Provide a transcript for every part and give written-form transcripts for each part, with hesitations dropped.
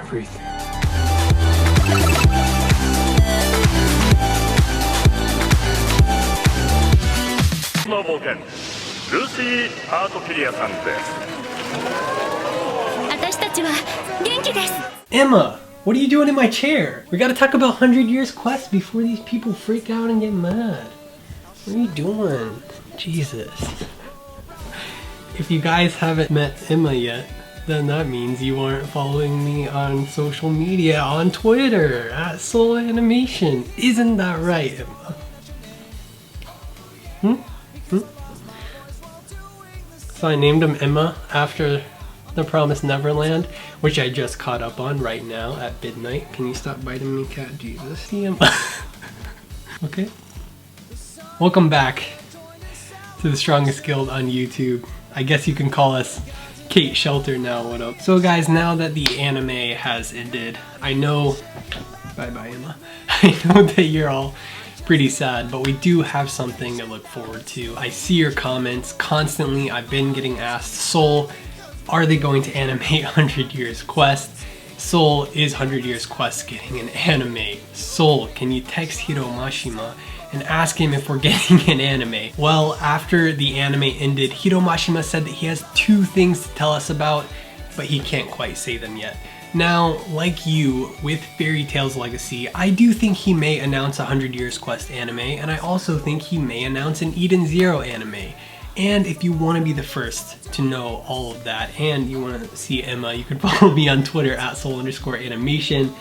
everything. Emma, what are you doing in my chair? We gotta talk about 100 Years Quest before these people freak out and get mad. What are you doing? Jesus. If you guys haven't met Emma yet, then that means you aren't following me on social media, on Twitter, at Soul Animation. Isn't that right, Emma? So I named him Emma after The Promised Neverland, which I just caught up on right now at midnight. Can you stop biting me, cat? Jesus. See Emma. Okay. Welcome back to the Strongest Guild on YouTube. I guess you can call us Kate Shelter now. What up? So guys, now that the anime has ended, I know... Bye-bye, Emma. I know that you're all pretty sad, but we do have something to look forward to. I see your comments constantly. I've been getting asked, Soul, are they going to animate 100 Years Quest? Soul, is 100 Years Quest getting an anime? Soul, can you text Hiro Mashima and ask him if we're getting an anime? Well, after the anime ended, Hiro Mashima said that he has 2 things to tell us about, but he can't quite say them yet. Now, like you, with Fairy Tail's Legacy, I do think he may announce a 100 Years Quest anime, and I also think he may announce an Eden Zero anime. And if you want to be the first to know all of that, and you want to see Emma, you can follow me on Twitter at Soul_animation.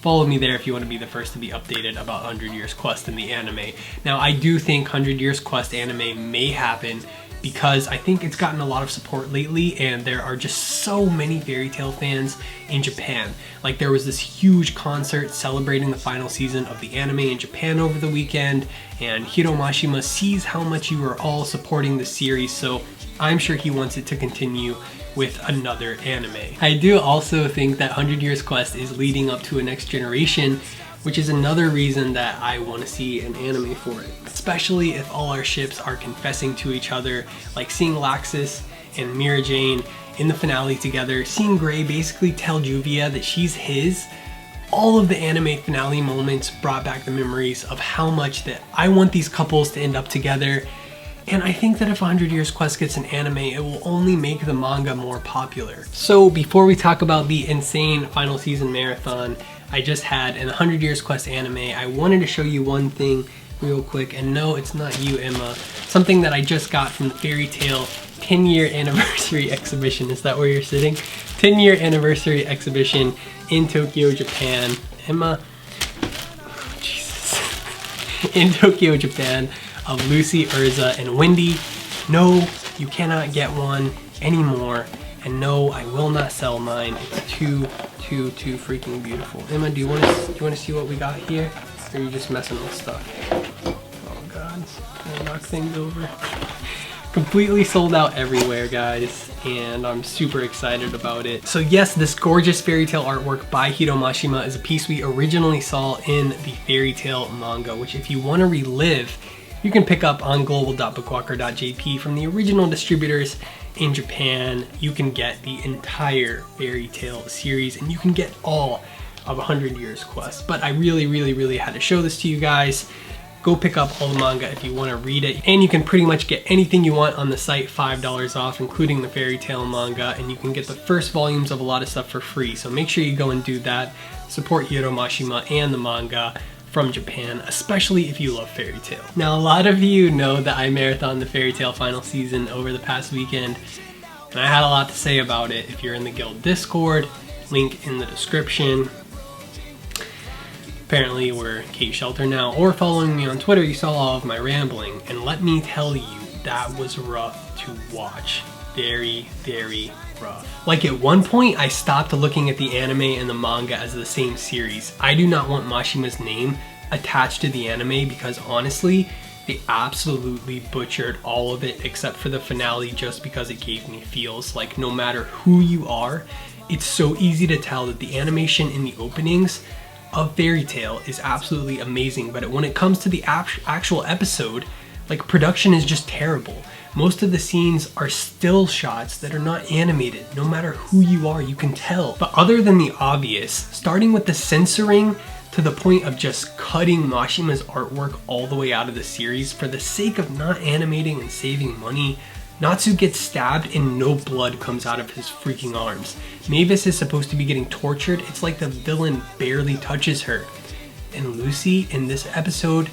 Follow me there if you want to be the first to be updated about 100 Years Quest in the anime. Now, I do think 100 Years Quest anime may happen because I think it's gotten a lot of support lately, and there are just so many Fairy Tail fans in Japan. Like, there was this huge concert celebrating the final season of the anime in Japan over the weekend, and Hiro Mashima sees how much you are all supporting the series, so I'm sure he wants it to continue with another anime. I do also think that 100 Years Quest is leading up to a next generation, which is another reason that I want to see an anime for it. Especially if all our ships are confessing to each other, like seeing Laxus and Mirajane in the finale together, seeing Gray basically tell Juvia that she's his. All of the anime finale moments brought back the memories of how much that I want these couples to end up together. And I think that if 100 Years Quest gets an anime, it will only make the manga more popular. So before we talk about the insane final season marathon I just had in the 100 Years Quest anime, I wanted to show you one thing real quick. And no, it's not you, Emma. Something that I just got from the Fairy Tail 10-year anniversary exhibition. Is that where you're sitting? 10-year anniversary exhibition in Tokyo, Japan. Emma, Jesus. In Tokyo, Japan, of Lucy, Erza, and Wendy. No, you cannot get one anymore. And no, I will not sell mine. It's too freaking beautiful. Emma, do you want to see what we got here? Or are you just messing with stuff? Oh God, I knock things over. Completely sold out everywhere, guys, and I'm super excited about it. So yes, this gorgeous Fairy Tail artwork by Hiro Mashima is a piece we originally saw in the Fairy Tail manga, which if you want to relive, you can pick up on global.bookwalker.jp from the original distributors in Japan. You can get the entire Fairy Tail series, and you can get all of 100 Years Quest. But I really had to show this to you guys. Go pick up all the manga if you want to read it, and you can pretty much get anything you want on the site $5 off, including the Fairy Tail manga, and you can get the first volumes of a lot of stuff for free. So make sure you go and do that. Support Hiro Mashima and the manga from Japan, especially if you love Fairy Tail. Now, a lot of you know that I marathoned the Fairy Tail final season over the past weekend, and I had a lot to say about it. If you're in the guild Discord, link in the description. Apparently we're Kate Shelter now, or following me on Twitter, you saw all of my rambling, and let me tell you, that was rough to watch. Very rough. Like, at one point I stopped looking at the anime and the manga as the same series. I do not want Mashima's name attached to the anime because honestly, they absolutely butchered all of it except for the finale, just because it gave me feels. Like, no matter who you are, it's so easy to tell that the animation in the openings of Fairy Tail is absolutely amazing, but when it comes to the actual episode, like, production is just terrible. Most of the scenes are still shots that are not animated. No matter who you are, you can tell. But other than the obvious, starting with the censoring to the point of just cutting Mashima's artwork all the way out of the series for the sake of not animating and saving money, Natsu gets stabbed and no blood comes out of his freaking arms. Mavis is supposed to be getting tortured. It's like the villain barely touches her. And Lucy, in this episode,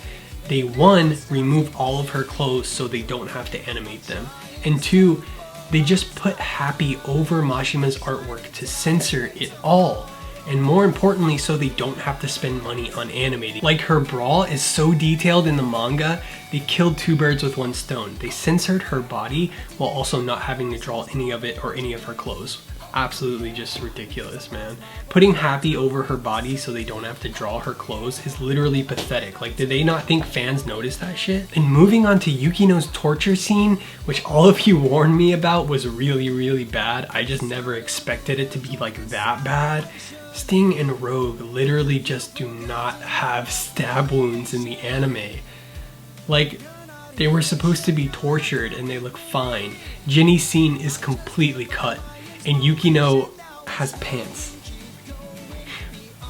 they 1, remove all of her clothes so they don't have to animate them. And 2, they just put Happy over Mashima's artwork to censor it all. And more importantly, so they don't have to spend money on animating. Like her bra is so detailed in the manga, they killed 2 birds with 1 stone. They censored her body while also not having to draw any of it or any of her clothes. Absolutely just ridiculous, man. Putting Happy over her body so they don't have to draw her clothes is literally pathetic. Like, did they not think fans noticed that shit? And moving on to Yukino's torture scene, which all of you warned me about was really, really bad. I just never expected it to be like that bad. Sting and Rogue literally just do not have stab wounds in the anime. Like, they were supposed to be tortured and they look fine. Jinny's scene is completely cut. And Yukino has pants.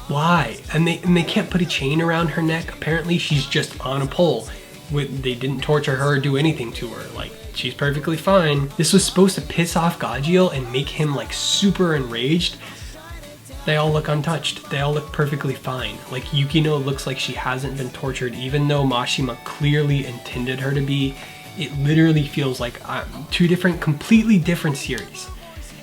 Why? And they can't put a chain around her neck. Apparently she's just on a pole. They didn't torture her or do anything to her. Like, she's perfectly fine. This was supposed to piss off Gajeel and make him like super enraged. They all look untouched. They all look perfectly fine. Like, Yukino looks like she hasn't been tortured even though Mashima clearly intended her to be. It literally feels like 2 different, completely different series.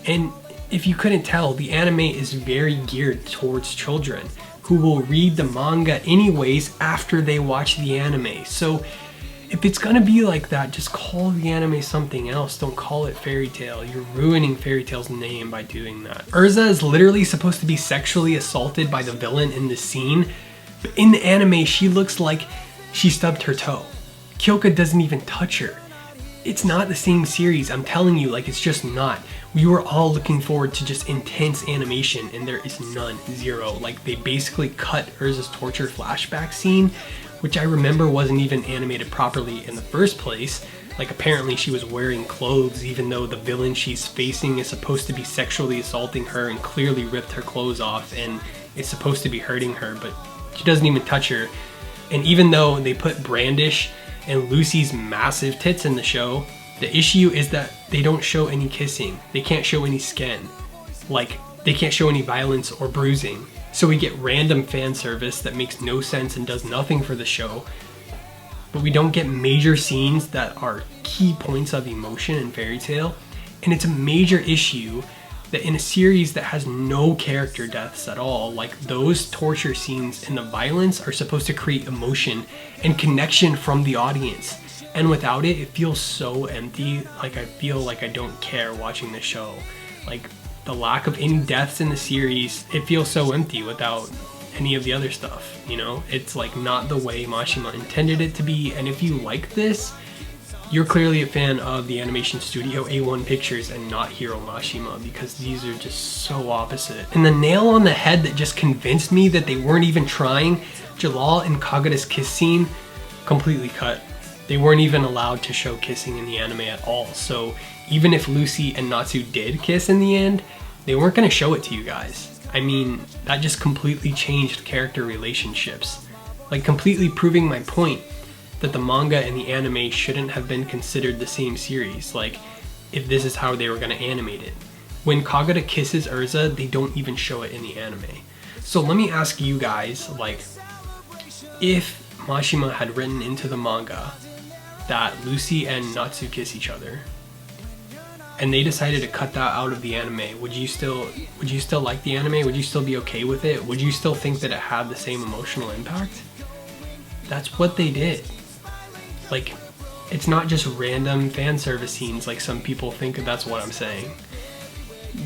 And if you couldn't tell, the anime is very geared towards children who will read the manga anyways after they watch the anime. So if it's gonna be like that, just call the anime something else. Don't call it Fairy Tail. You're ruining Fairy Tail's name by doing that. Erza is literally supposed to be sexually assaulted by the villain in the scene, but in the anime she looks like she stubbed her toe. Kyoka doesn't even touch her. It's not the same series, I'm telling you, like, it's just not. We were all looking forward to just intense animation and there is none, 0. Like, they basically cut Erza's torture flashback scene, which I remember wasn't even animated properly in the first place. Like, apparently she was wearing clothes even though the villain she's facing is supposed to be sexually assaulting her and clearly ripped her clothes off and is supposed to be hurting her, but she doesn't even touch her. And even though they put Brandish and Lucy's massive tits in the show, the issue is that they don't show any kissing. They can't show any skin. Like, they can't show any violence or bruising. So we get random fan service that makes no sense and does nothing for the show. But we don't get major scenes that are key points of emotion in Fairy Tail. And it's a major issue that in a series that has no character deaths at all, like, those torture scenes and the violence are supposed to create emotion and connection from the audience. And without it, it feels so empty. Like, I feel like I don't care watching the show. Like, the lack of any deaths in the series, it feels so empty without any of the other stuff, you know? It's like not the way Mashima intended it to be. And if you like this, you're clearly a fan of the animation studio A1 Pictures and not Hiro Mashima, because these are just so opposite. And the nail on the head that just convinced me that they weren't even trying, Jellal and Kagura's kiss scene, completely cut. They weren't even allowed to show kissing in the anime at all. So even if Lucy and Natsu did kiss in the end, they weren't going to show it to you guys. I mean, that just completely changed character relationships. Like, completely proving my point that the manga and the anime shouldn't have been considered the same series, like, if this is how they were going to animate it. When Kagura kisses Erza, they don't even show it in the anime. So let me ask you guys, like, if Mashima had written into the manga that Lucy and Natsu kiss each other, and they decided to cut that out of the anime, would you still like the anime? Would you still be okay with it? Would you still think that it had the same emotional impact? That's what they did. Like, it's not just random fan service scenes like some people think that's what I'm saying.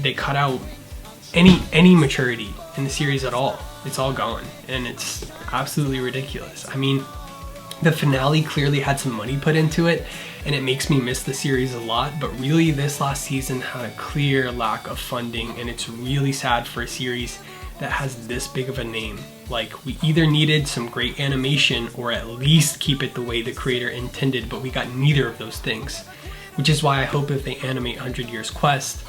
They cut out any maturity in the series at all. It's all gone, and it's absolutely ridiculous. I mean, the finale clearly had some money put into it, and it makes me miss the series a lot, but really this last season had a clear lack of funding, and it's really sad for a series that has this big of a name. Like, we either needed some great animation or at least keep it the way the creator intended, but we got neither of those things. which is why I hope if they animate 100 Years Quest,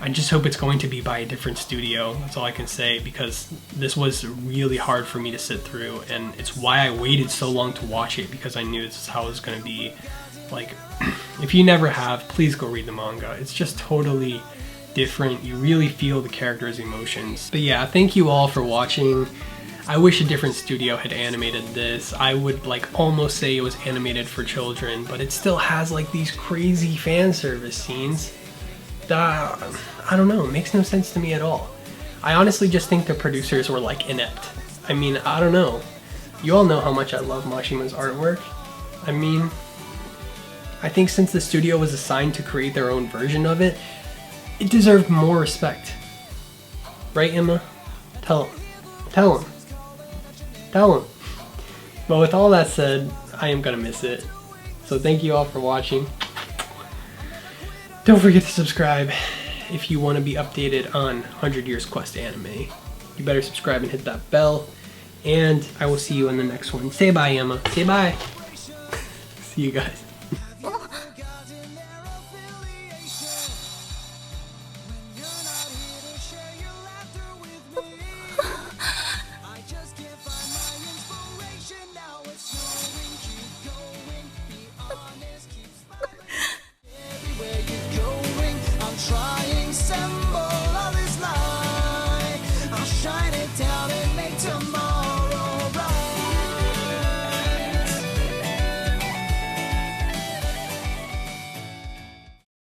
I just hope it's going to be by a different studio. That's all I can say, because this was really hard for me to sit through, and it's why I waited so long to watch it, because I knew this is how it was going to be. Like, if you never have, please go read the manga. It's just totally different. You really feel the characters' emotions. But yeah, thank you all for watching. I wish a different studio had animated this. I would like almost say it was animated for children, but it still has like these crazy fan service scenes. I don't know, it makes no sense to me at all. I honestly just think the producers were like inept. I mean, I don't know. You all know how much I love Mashima's artwork. I mean, I think since the studio was assigned to create their own version of it, it deserved more respect. Right, Emma? Tell him. Tell him. Tell him. But with all that said, I am gonna miss it. So thank you all for watching. Don't forget to subscribe if you want to be updated on 100 Years Quest anime. You better subscribe and hit that bell. And I will see you in the next one. Say bye, Emma. Say bye. See you guys.